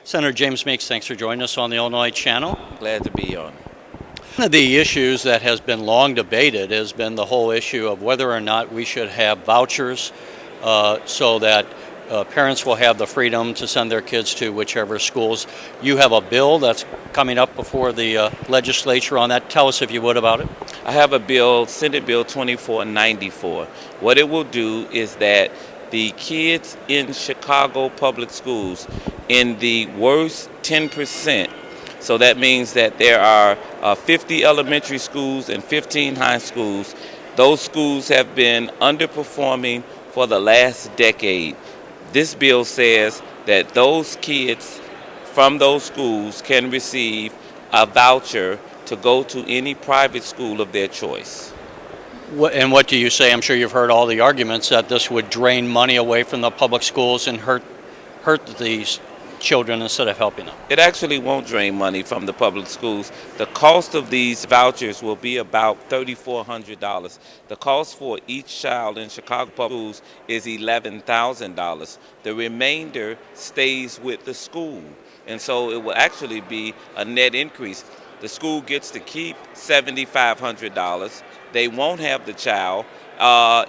Senator James Meeks, thanks for joining us on the Illinois Channel. Glad to be on. One of the issues that has been long debated has been the whole issue of whether or not we should have vouchers so that parents will have the freedom to send their kids to whichever schools. You have a bill that's coming up before the legislature on that. Tell us, if you would, about it. I have a bill, Senate Bill 2494. What it will do is that the kids in Chicago public schools in the worst 10%, so that means that there are 50 elementary schools and 15 high schools. Those schools have been underperforming for the last decade. This bill says that those kids from those schools can receive a voucher to go to any private school of their choice. And what do you say? I'm sure you've heard all the arguments that this would drain money away from the public schools and hurt these children instead of helping them. It actually won't drain money from the public schools. The cost of these vouchers will be about $3,400. The cost for each child in Chicago public schools is $11,000. The remainder stays with the school. And so it will actually be a net increase. The school gets to keep $7,500. They won't have the child.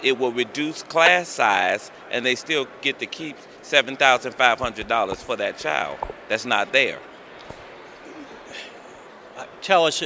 It will reduce class size, and they still get to keep $7,500 for that child that's not there. Tell us,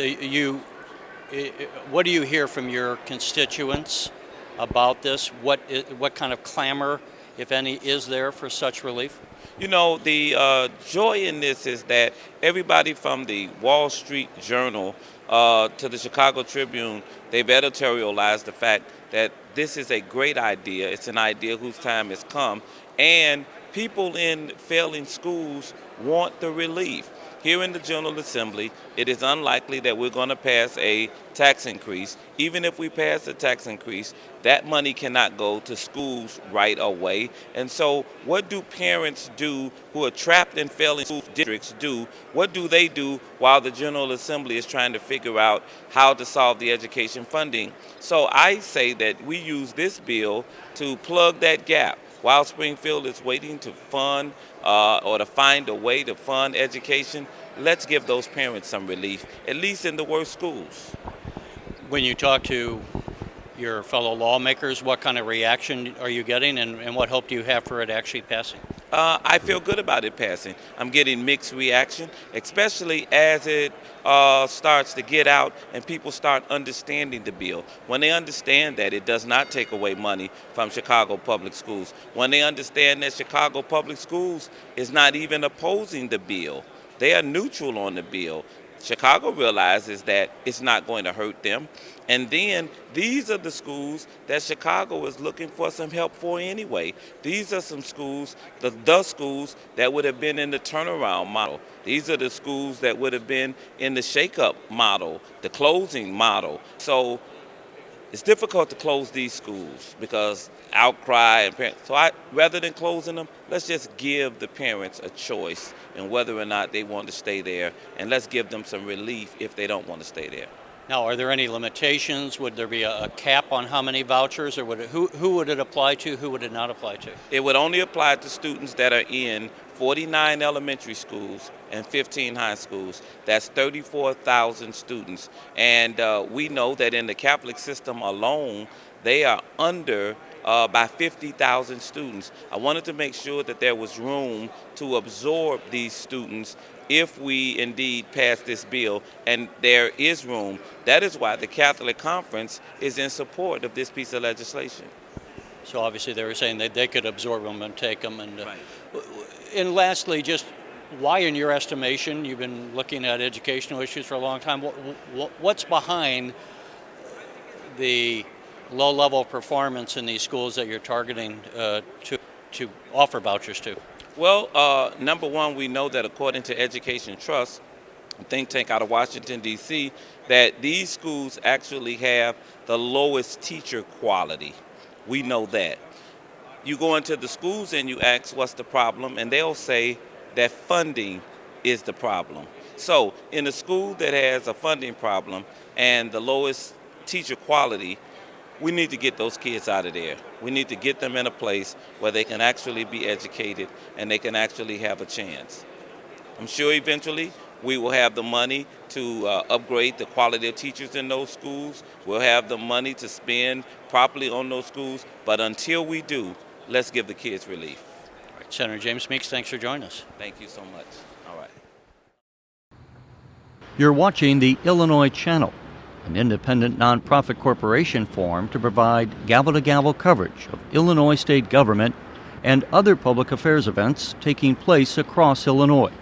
what do you hear from your constituents about this? What kind of clamor, if any, is there for such relief? You know, the joy in this is that everybody from the Wall Street Journal to the Chicago Tribune, they've editorialized the fact that this is a great idea. It's an idea whose time has come. And people in failing schools want the relief. Here in the General Assembly, it is unlikely that we're going to pass a tax increase. Even if we pass a tax increase, that money cannot go to schools right away. And so what do parents do who are trapped in failing school districts do? What do they do while the General Assembly is trying to figure out how to solve the education funding? So I say that we use this bill to plug that gap. While Springfield is waiting to fund or to find a way to fund education, let's give those parents some relief, at least in the worst schools. When you talk to your fellow lawmakers, what kind of reaction are you getting, and what hope do you have for it actually passing? I feel good about it passing. I'm getting mixed reaction, especially as it starts to get out and people start understanding the bill. When they understand that it does not take away money from Chicago public schools, when they understand that Chicago public schools is not even opposing the bill, they are neutral on the bill. Chicago realizes that it's not going to hurt them. And then these are the schools that Chicago is looking for some help for anyway. These are some schools, the schools that would have been in the turnaround model. These are the schools that would have been in the shake-up model, the closing model. So it's difficult to close these schools because outcry and parents. So rather than closing them, let's just give the parents a choice in whether or not they want to stay there, and let's give them some relief if they don't want to stay there. Now, are there any limitations? Would there be a cap on how many vouchers, or who would it apply to? Who would it not apply to? It would only apply to students that are in 49 elementary schools and 15 high schools. That's 34,000 students. And we know that in the Catholic system alone, they are under by 50,000 students. I wanted to make sure that there was room to absorb these students if we indeed pass this bill, and there is room. That is why the Catholic Conference is in support of this piece of legislation. So obviously they were saying that they could absorb them and take them. Right. And lastly, just why, in your estimation, you've been looking at educational issues for a long time, what's behind the low level of performance in these schools that you're targeting to offer vouchers to? Well, number one, we know that according to Education Trust, a think tank out of Washington, D.C., that these schools actually have the lowest teacher quality. We know that. You go into the schools and you ask what's the problem, and they'll say that funding is the problem. So in a school that has a funding problem and the lowest teacher quality, we need to get those kids out of there. We need to get them in a place where they can actually be educated and they can actually have a chance. I'm sure eventually we will have the money to upgrade the quality of teachers in those schools. We'll have the money to spend properly on those schools. But until we do, let's give the kids relief. All right, Senator James Meeks, thanks for joining us. Thank you so much. All right. You're watching the Illinois Channel, an independent nonprofit corporation formed to provide gavel-to-gavel coverage of Illinois state government and other public affairs events taking place across Illinois.